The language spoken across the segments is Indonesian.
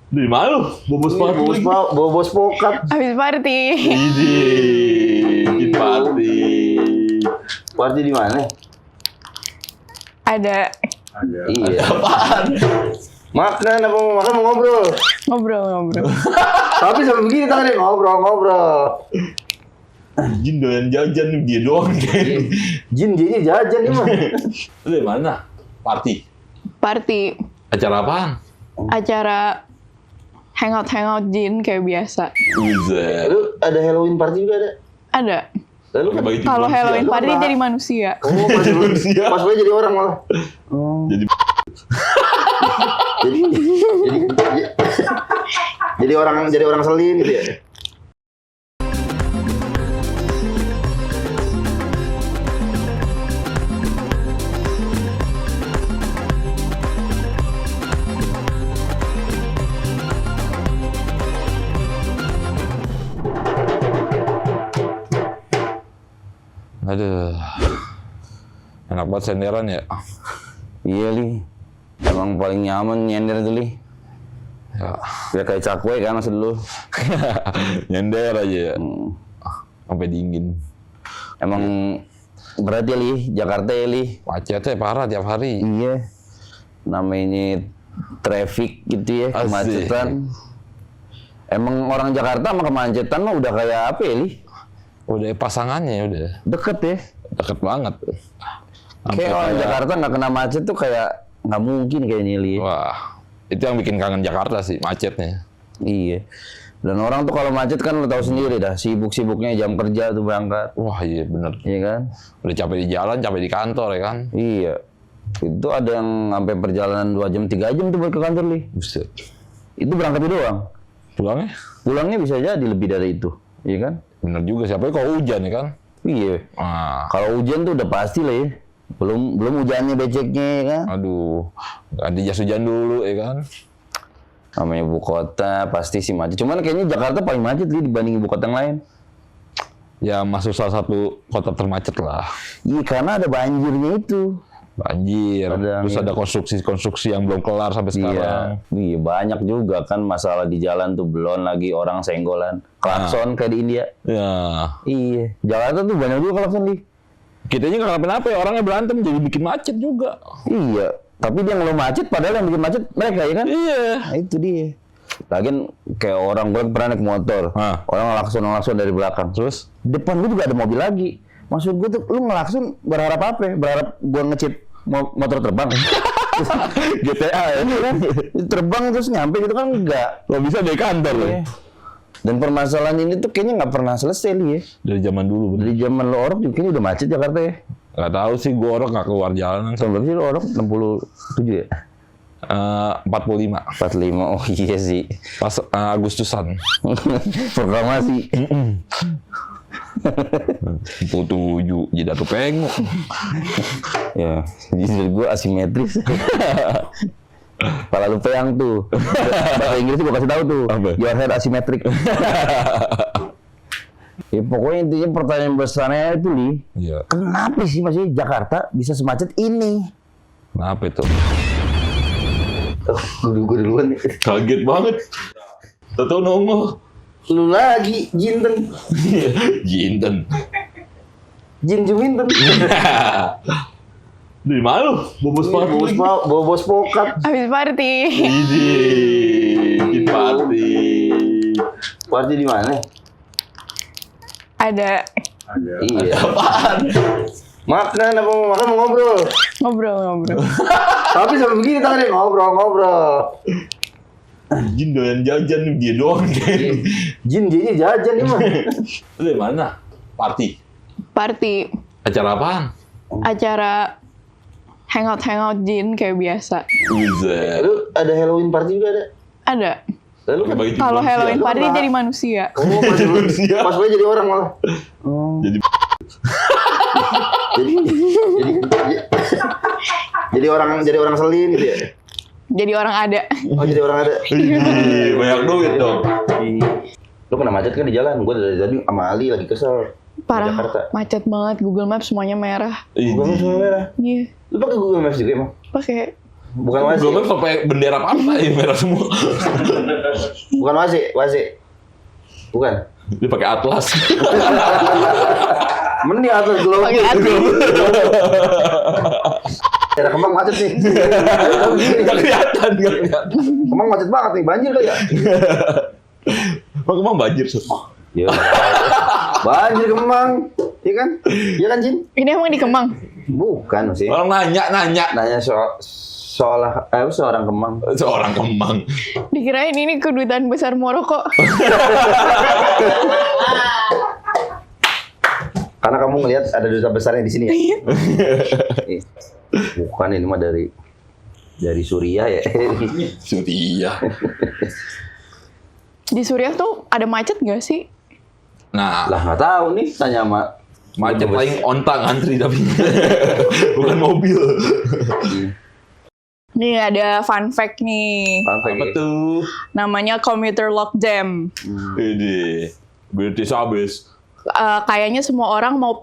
Di mana lu? Bobos Bobos pokat. Habis party. Bikin party. Party di mana? Ada Iya. Apaan? Makan apa mau makan mau ngobrol. ngobrol. Tapi sampai begini tangannya ngobrol. Jin doyan jajan dia doang kan. Jin dia jajan nih mah. Lu di mana? Party. Acara Apaan? Acara hangout Jin kayak biasa. Buset. Lu ada Halloween party juga ada? Ada. Lalu Pakai baju Kalau manusia. Halloween Lu party apa? jadi manusia. Oh, masih Manusia. pas gue jadi orang malah. Oh. Jadi jadi orang selin gitu ya. aduh. Enak banget senderan ya. Iya li. Emang paling nyaman nyender tuh li. Ya. Ya kayak cakwe kan maksud lu. Nyender aja ya. Sampai dingin. Emang berat ya li, Jakarta ya li. Macetnya parah tiap hari. Iya. Namanya traffic gitu ya, Asik. kemacetan. Emang orang Jakarta sama kemacetan mah udah kayak apa ya li? Udah pasangannya udah. Deket ya. Deket banget. Kayak orang Jakarta nggak kena macet tuh kayak nggak mungkin kayaknya li. Wah, itu yang bikin kangen Jakarta sih, macetnya. Iya. Dan orang tuh kalau macet kan lo tahu sendiri dah, sibuk-sibuknya jam kerja tuh berangkat. Wah iya bener. Iya kan? Udah capek di jalan, capek di kantor ya kan. Iya. Itu ada yang sampai perjalanan 2 jam 3 jam tuh buat ke kantor li. Buset. Itu berangkatnya doang. Pulangnya? Pulangnya bisa jadi lebih dari itu. Iya kan? Bener juga, siapa kalau hujan ya kan. Iya. Ah, Kalau hujan tuh udah pasti lah ya. Belum hujannya beceknya ya kan? aduh, ganti jas hujan dulu ya kan. Namanya ibu kota pasti sih macet. Cuman kayaknya Jakarta paling macet nih dibanding ibu kota yang lain. Ya masuk salah satu kota termacet lah. Iya karena ada banjirnya itu. Banjir, terus ada konstruksi yang belum kelar sampai sekarang. Iya banyak juga kan masalah di jalan tuh, belum lagi orang senggolan, klakson kayak di India. Ya, Iya, Jakarta tuh banyak juga klakson di. kitanya nggak kenapa-napa ya, orangnya berantem jadi bikin macet juga. Iya, tapi dia ngeluh macet padahal yang bikin macet mereka ya kan? Iya. Nah, itu dia. Lagian kayak orang gue pernah naik motor, orang ngelakson dari belakang. Terus? Depan gue juga ada mobil lagi. Maksud gue tuh, lu ngelakson berharap apa ya? Berharap gue ngecit motor terbang? GTA ya? Kan? Terbang terus nyampe gitu kan enggak. Lo bisa dari kantor ya? Dan permasalahan ini tuh kayaknya nggak pernah selesai nih ya. Dari zaman dulu. Bener. Dari zaman lo orok juga kayaknya udah macet Jakarta ya. Gak tahu sih, gue orang nggak keluar jalanan. Tahun berapa sih lo orok? 67 ya? 45. 45, oh iya sih. Pas Agustusan. Proklamasi. 47, jadi atuh pengok. Ya, jadi gue asimetris. Kepala lu peyang tuh. Bahasa Inggris gue kasih tahu tuh. Apa? Your head asymmetric. Ya pokoknya intinya pertanyaan besarnya itu li, Iya. kenapa sih masih Jakarta bisa semacet ini? Kenapa itu? Gue duluan nih. Kaget banget. Tahu nongol. Lu lagi, Jinten. Jinten. Jin Juminten. Di mana lu? Bobos pokat. Habis party. Bikin party. Party di mana? Ada Iya. Apaan? Makan apa mau makan mau ngobrol. ngobrol. Tapi sampai begini tangannya ngobrol. Jin doyan jajan dia doang kan. Jin dia jajan nih mah. Lu di mana? Party. Acara apaan? Acara hangout Jin kayak biasa. Buset. Lu ada Halloween party juga ada? Ada. Lalu Pakai baju Kalau manusia. Halloween party Lu jadi manusia. Oh, Manusia. pas gue jadi orang malah. Oh. Jadi Jadi orang selin gitu ya. Jadi orang ada. Oh, jadi orang ada. banyak duit dong. Lu kena macet kan di jalan? Gue dari tadi sama Ali lagi kesel. Parah, Jakarta. macet banget. Google Maps semuanya merah. Google Maps semua merah. Iya, Lu pakai Google Maps juga emang? pakai. Bukan wasi. Gue sampai bendera partai merah semua. Bukan wasi. Bukan. Dia pakai atlas. Mending atlas glow. Pakai atlas. Daerah Kemang macet nih. Nggak kelihatan. Kemang macet banget nih, banjir kali ya? Emang banjir sih. Iya. Banjir Kemang. Iya kan? Iya kan, Jin? Ini emang di Kemang. Bukan sih. Orang nanya. Nanya seorang Kemang. Seorang Kemang. Dikirain ini kedutaan besar Maroko. Karena kamu ngelihat ada duta besarnya di sini ya. Bukan, ini mah dari Suriah ya. Suriah. Di Suriah tuh ada macet nggak sih? Nah, Lah nggak tahu nih, tanya sama macet paling onta ngantri tapi bukan mobil. Nih ada fun fact nih. Apa tuh? Namanya commuter lock jam. Ini British habis. Kayaknya semua orang mau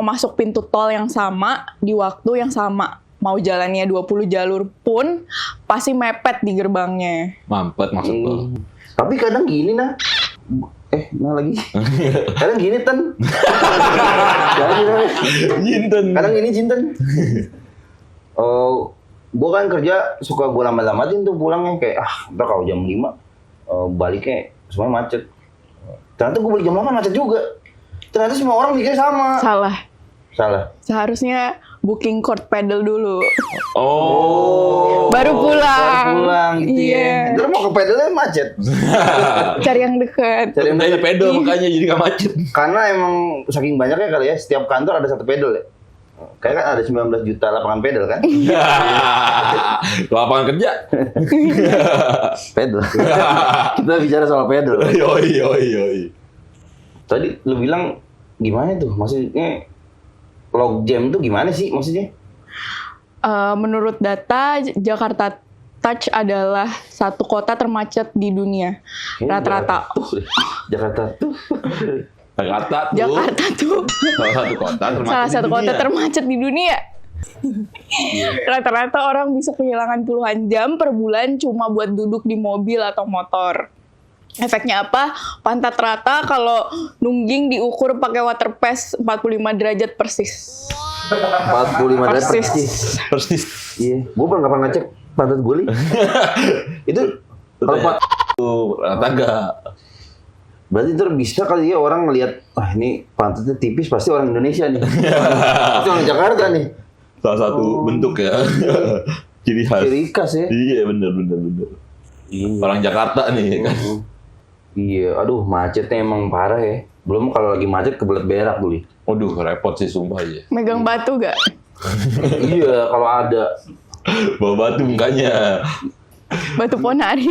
masuk pintu tol yang sama di waktu yang sama. Mau jalannya 20 jalur pun pasti mepet di gerbangnya. Mampet maksud lo. Tapi kadang gini nah. Lagi. Kadang gini ten. Jinten. Kadang gini Jinten. Gue kan kerja suka gue lama-lamatin tuh pulangnya kayak udah kalau jam 5 baliknya semuanya macet. Ternyata gue balik jam 8 macet juga. Ternyata semua orang mikirnya sama. Salah. Seharusnya booking court pedal dulu. Oh. Baru pulang gitu iya. ya. Terus mau ke pedalnya macet. Cari yang deket. Dari pedal makanya jadi gak macet. Karena emang saking banyaknya kali ya, setiap kantor ada satu pedal ya. Kayak kan ada 19 juta lapangan pedal kan? Lapangan kerja. Pedal. Kita bicara soal pedal. Yoi. Tadi lu bilang gimana tuh? Maksudnya log jam tuh gimana sih maksudnya? Menurut data, Jakarta Touch adalah satu kota termacet di dunia. Rata-rata. Jakarta tuh. Jakarta tuh salah satu kota termacet di dunia. Rata-rata orang bisa kehilangan puluhan jam per bulan cuma buat duduk di mobil atau motor. Efeknya apa? Pantat rata kalau nungging diukur pakai water pace 45 derajat persis. 45 derajat Persis. Iya, gue nggak pernah ngecek pantat gue li. Itu kalau rata enggak. Berarti ntar bisa kali ya orang ngelihat, ini pantatnya tipis pasti orang Indonesia nih. Pasti orang Jakarta nih. Salah satu bentuk ya. Ciri khas ya. Iya bener. Orang Jakarta nih kan. Iya, aduh macetnya emang parah ya. Belum kalau lagi macet kebelet berak dulu. Waduh repot sih sumpah ya. Megang batu gak? Iya, kalau ada. Bawa batu mukanya. Batu Ponari.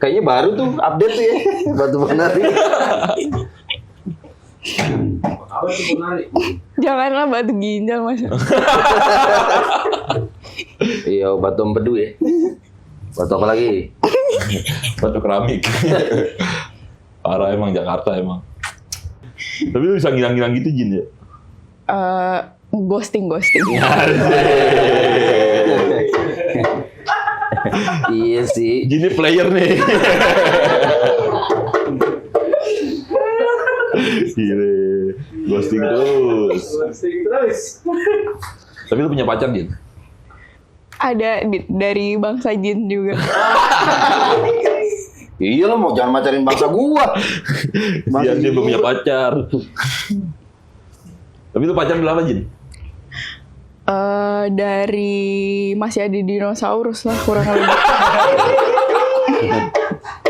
Kayaknya baru tuh update tuh ya. Batu Ponari. Janganlah batu ginjal mas. Iya, batu empedu ya. Batu apa lagi? Batu keramik. Parah emang Jakarta emang. Tapi lu bisa ngilang-ngilang gitu Jin ya? Ghosting. Iya sih. Gini player nih. Gile. Ghosting terus. Tapi lu punya pacar Jin? Ada dari bangsa jin juga. Iya lo mau jangan macarin bangsa gua. Dia belum punya pacar. Tapi lu pacar berapa Jin? Dari masih ada dinosaurus lah kurang lebih.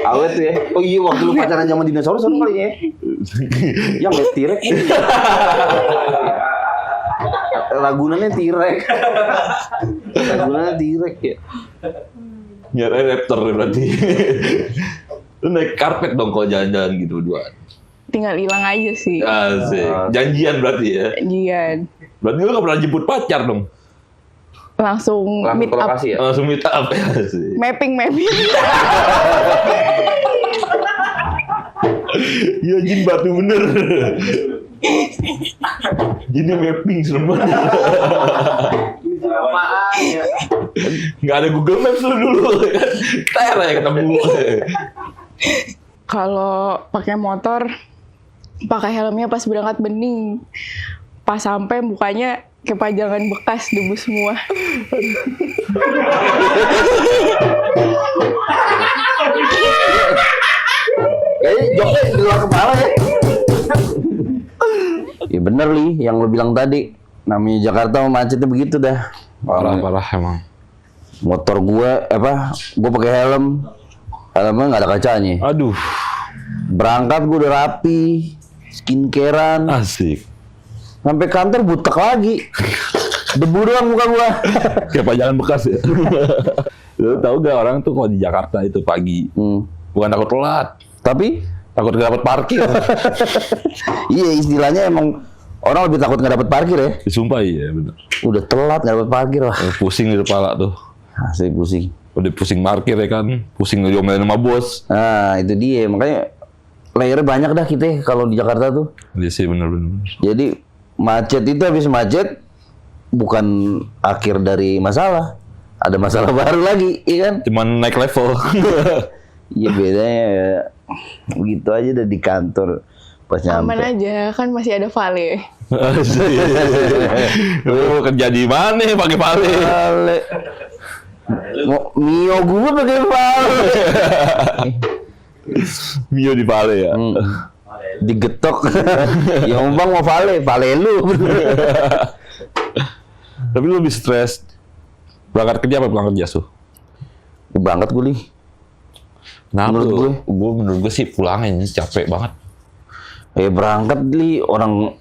Awet tuh ya. Oh iya waktu lu pacaran sama dinosaurus apa kali ya? Yang liat T-Rex. Ragunannya T-Rex. Ragunannya T-Rex ya. Nyari raptor berarti. Lu naik karpet dong kalau jalan-jalan gitu berduaan. Tinggal hilang aja sih. Asik. Janjian berarti ya. Janjian. Berarti lu gak pernah jemput pacar dong? Langsung meet ke up. lokasi ya? Langsung meet up ya sih. Mapping. Iya Jin batu bener. Jadi mapping serem banget. Apaan ya? Nggak ada Google Maps lu dulu kan. Ter ya ketemu. Kalau pakai motor, pakai helmnya pas berangkat bening. Pas sampai mukanya kayak pajangan bekas debu semua. Kayaknya joknya di luar kepala ya. Ya bener Li, yang lo bilang tadi. Namanya Jakarta macetnya begitu dah. Parah emang. Motor gua pakai helm. Helmnya nggak ada kacanya. Aduh, Berangkat gua udah rapi, skincarean. asik. Sampai kantor butek lagi. Debu doang muka gua. Kayak pajangan bekas ya. Lu tahu gak orang tuh kalau di Jakarta itu pagi bukan takut telat, Tapi takut gak dapat parkir. iya istilahnya emang orang lebih takut nggak dapat parkir ya. Sumpah iya bener. Udah telat nggak dapat parkir lah. Pusing di kepala tuh. Asli pusing. Udah pusing parkir ya kan, pusing diomelin sama bos. Nah itu dia makanya layernya banyak dah kita kalau di Jakarta tuh. Iya sih bener. Jadi macet itu habis macet bukan akhir dari masalah. Ada masalah baru lagi, iya kan? Cuman naik level. Iya bedanya ya. Begitu aja udah di kantor pas Aman nyampe. aja, kan masih ada Vale. Lu kerja di mana pakai Vale? Vale. Mio gue pakai Vale. Mio di Vale ya. Digetok. Ya bang mau Vale lu. Tapi lu lebih stres berangkat kerja apa pulang kerja Su? Berangkat gue Li. Menurut gue sih pulangnya capek banget. Berangkat Li, orang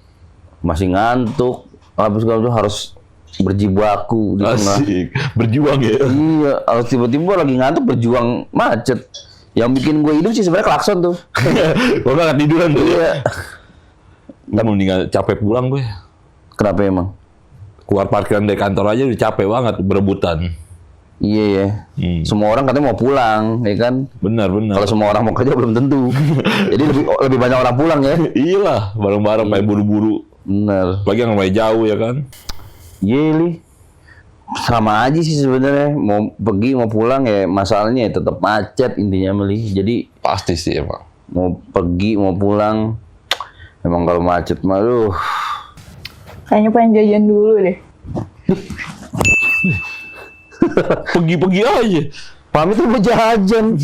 masih ngantuk. Habis kalau harus berjibaku di tengah. Asik, berjuang ya. Iya, harus tiba-tiba lagi ngantuk berjuang macet. Yang bikin gue hidup sih sebenarnya klakson tuh. Gue gak tiduran tuh. Iya. Kan mendingan capek pulang gue. Kenapa emang? Keluar parkiran dari kantor aja udah capek banget berebutan. Iya ya. Semua orang katanya mau pulang, ya kan? Benar. Kalau semua orang mau kerja belum tentu. Jadi lebih banyak orang pulang ya. Iyalah, bareng-bareng kayak buru-buru. Bener. Lagi yang lumayan jauh ya kan. Iya Li. Sama aja sih sebenarnya. Mau pergi mau pulang ya masalahnya ya tetap macet intinya Li. Jadi Pasti sih emang. mau pergi mau pulang memang kalau macet mah aduh. Kayaknya pengen jajan dulu deh. Pergi-pergi aja. Pamit lu mau jajan.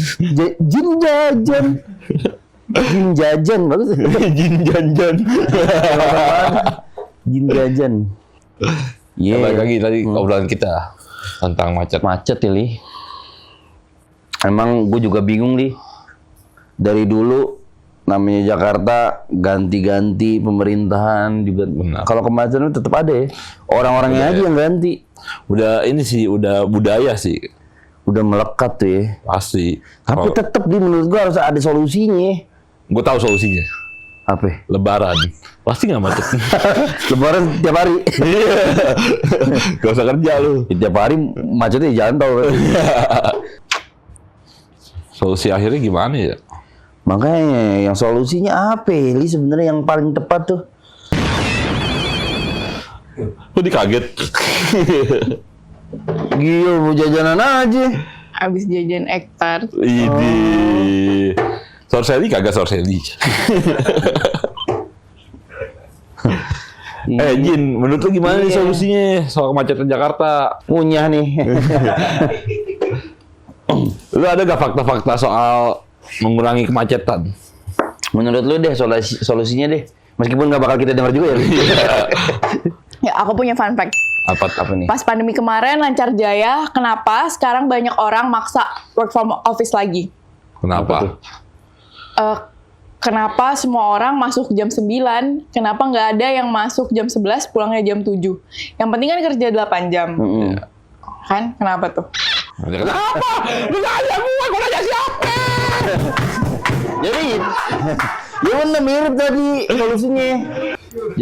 Jin jajan. Jin jajan bagus. Jin janjan. Jin jajan. Iya. Balik lagi tadi obrolan kita tentang macet. Macet ya Li. Emang gue juga bingung Li. Dari dulu namanya Jakarta ganti-ganti pemerintahan juga. Benar. Kalau kemacetan tetap ada ya. Orang-orangnya aja yang ganti. Udah ini sih udah budaya sih. Udah melekat tuh ya. Pasti. Tapi tetap di menurut gue harus ada solusinya. Gue tahu solusinya. Apa? Lebaran. Pasti nggak macet. Lebaran tiap hari. Iya. Gak usah kerja lu. Tiap hari macetnya di jalan tol. Solusi akhirnya gimana ya? Makanya yang solusinya apa ya, Li sebenarnya yang paling tepat tuh? Kok dikaget? Gila mau jajanan aja. Abis jajan ektar. Ini. Sorseli kagak sorseli. Jin, menurut lu gimana nih solusinya soal kemacetan Jakarta? Punya nih. Lu ada gak fakta-fakta soal mengurangi kemacetan? Menurut lu deh solusinya deh. Meskipun nggak bakal kita dengar juga ya. Li. Ya, aku punya fun fact. Apa nih? Pas pandemi kemarin lancar jaya, kenapa sekarang banyak orang maksa work from office lagi? Kenapa? Kenapa semua orang masuk jam 9? Kenapa nggak ada yang masuk jam 11, pulangnya jam 7? Yang penting kan kerja 8 jam. Kan? Kenapa tuh? Kenapa? Lu nanya gua nanya siapa? Jadi, ya bener mirip tadi solusinya.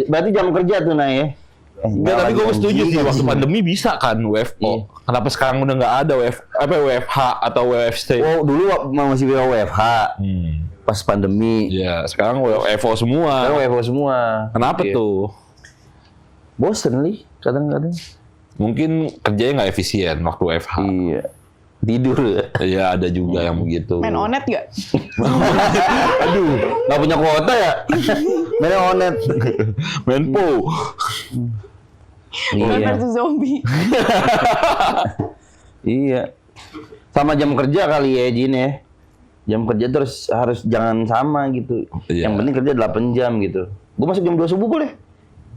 Berarti jam kerja tuh nah ya. Enggak, tapi gue setuju sih waktu pandemi bisa kan WFO. Kenapa sekarang udah nggak ada WFH atau WFC? Oh dulu masih WFH. Pas pandemi. Ya sekarang WFO semua. Sekarang WFO semua. Kenapa tuh? Bosen li, kadang-kadang. Mungkin kerjanya nggak efisien waktu WFH. Iya. Tidur ya. Iya, ada juga yang begitu. Main onet gak? Aduh, nggak punya kuota ya? Mainnya onet. Main po. Main Iya. versus zombie. Iya. Sama jam kerja kali ya, Jin ya. Jam kerja terus harus jangan sama gitu. Iya. Yang penting kerja 8 jam gitu. Gue masuk jam 2 subuh boleh?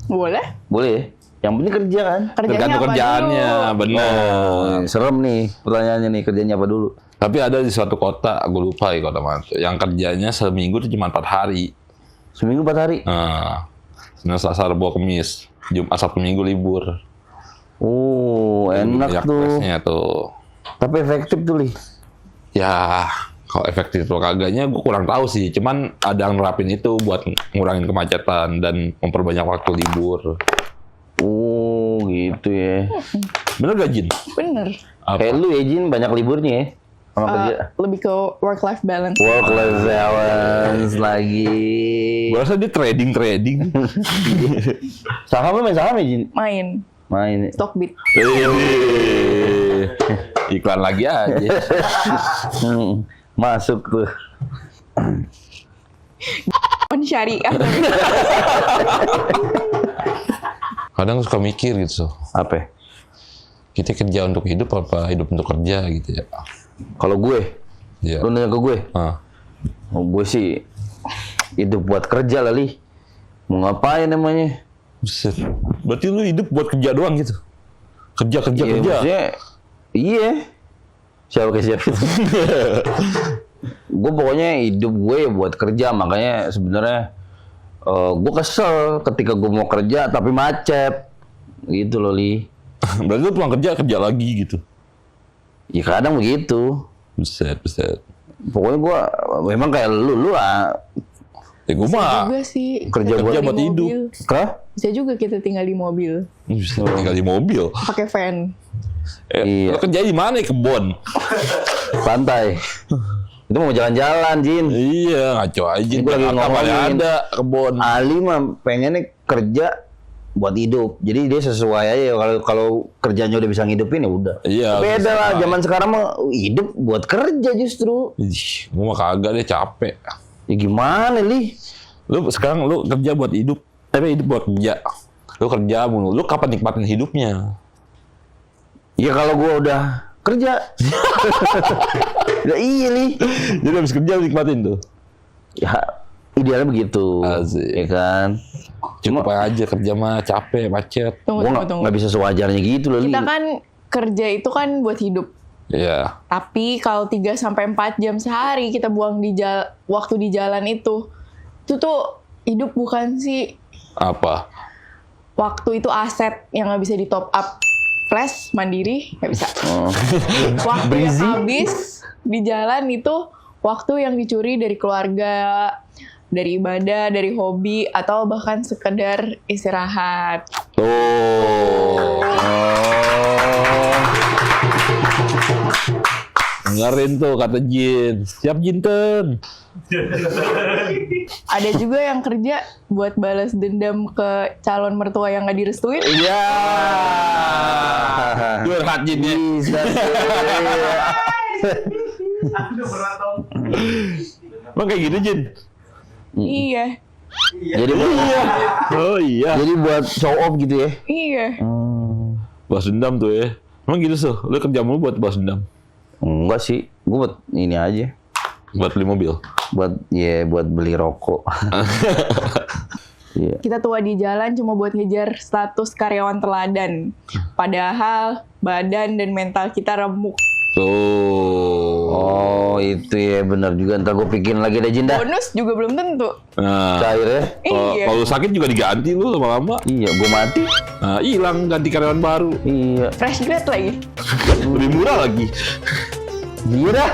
Boleh? Boleh ya? Yang penting kerja kan? Kerjanya Tergantung apa kerjaannya, dulu? benar. Serem nih pertanyaannya nih, kerjanya apa dulu? Tapi ada di suatu kota, gue lupa ya kota mana, yang kerjanya seminggu itu cuma 4 hari. Seminggu 4 hari? Nah, Senin, Selasa, Rabu, Kamis, Jumat, Sabtu, Minggu libur. Oh, enak Banyak tuh. stresnya tuh. Tapi efektif tuh, Li. Ya, kalau efektif atau kagaknya gue kurang tahu sih. Cuman ada yang nerapin itu buat ngurangin kemacetan dan memperbanyak waktu libur. Oh, gitu ya. Bener gak, Jin? Bener. Apa? Kayak lu ya, Jin, banyak liburnya ya? Sama kerja. Lebih ke work-life balance. Work-life balance lagi. Gue rasa dia trading. Saham lu main saham ya, Jin? Main. Main. Stockbit. Iklan lagi aja. Masuk tuh. On syariah. Kadang suka mikir gitu. Apa? Kita kerja untuk hidup apa hidup untuk kerja gitu ya. Kalau gue, Iya. lu nanya ke gue, Ah. gue sih hidup buat kerja lah, Li. Mau ngapain namanya? Buset. Berarti lu hidup buat kerja doang gitu? Kerja. Maksudnya, iya. Siapa ke siapa? Gue pokoknya hidup gue ya buat kerja, makanya sebenarnya gue kesel ketika gue mau kerja tapi macet. Gitu loh, Li. Berarti lu pulang kerja lagi gitu? Ya kadang begitu. Buset. Pokoknya gue memang kayak lu lah. Ya gue Bisa mah juga sih. Kerja Kita buat tinggal di hidup. mobil. Kah? Bisa juga kita tinggal di mobil. bisa tinggal di mobil. Pakai van. Iya. Lu kerja di mana? Kebon. Pantai. Itu mau jalan-jalan, Jin. Iya, ngaco aja. Gua lagi Jakarta mana ngomongin. ada kebon. Ali mah pengennya kerja buat hidup. Jadi dia sesuai aja kalau kerjanya udah bisa ngidupin ya udah. Iya. Beda lah bisa. zaman sekarang mah hidup buat kerja justru. Ih, gua mah kagak deh, capek. Ya gimana, Li? Lu sekarang lu kerja buat hidup, tapi hidup buat kerja. Lu kerja mulu. Lu kapan nikmatin hidupnya? Ya kalau gua udah kerja. Ya iya, Li. Jadi habis kerja lu nikmatin tuh. Ya idealnya begitu. Asik. Ya kan? Cuma aja kerja mah capek, macet. Gua nggak bisa sewajarnya gitu loh, Li. Kita kan kerja itu kan buat hidup. Iya. Tapi kalau 3-4 jam sehari kita buang di waktu di jalan itu tuh hidup bukan sih. Apa? Waktu itu aset yang nggak bisa di top up. Flash mandiri nggak bisa. Oh. Waktu yang Breezy. habis di jalan itu waktu yang dicuri dari keluarga, dari ibadah, dari hobi, atau bahkan sekedar istirahat. Tuh. Dengerin tuh kata Jin. Siap Jinten. Ada juga yang kerja buat balas dendam ke calon mertua yang nggak direstuin. Iya. Curhat Jin ya. Bisa. Emang kayak gitu Jin? Iya, Jadi Oh iya. jadi buat show off gitu ya. iya. Balas dendam tuh ya. Emang gitu so? Lu kerja mulu buat balas dendam? Enggak sih, gue buat ini aja. Buat beli mobil? Buat beli rokok. Iya. Kita tua di jalan cuma buat ngejar status karyawan teladan. Padahal badan dan mental kita remuk. Tuh. Oh itu ya benar juga. Ntar gue pikirin lagi deh, Jinda. Bonus juga belum tentu. Nah, Cair ya. Iya. kalau sakit juga diganti lu lama-lama. Iya, gue mati. Nah, hilang ganti karyawan baru. Iya. Fresh grad lagi. Lebih murah lagi. Iya dah.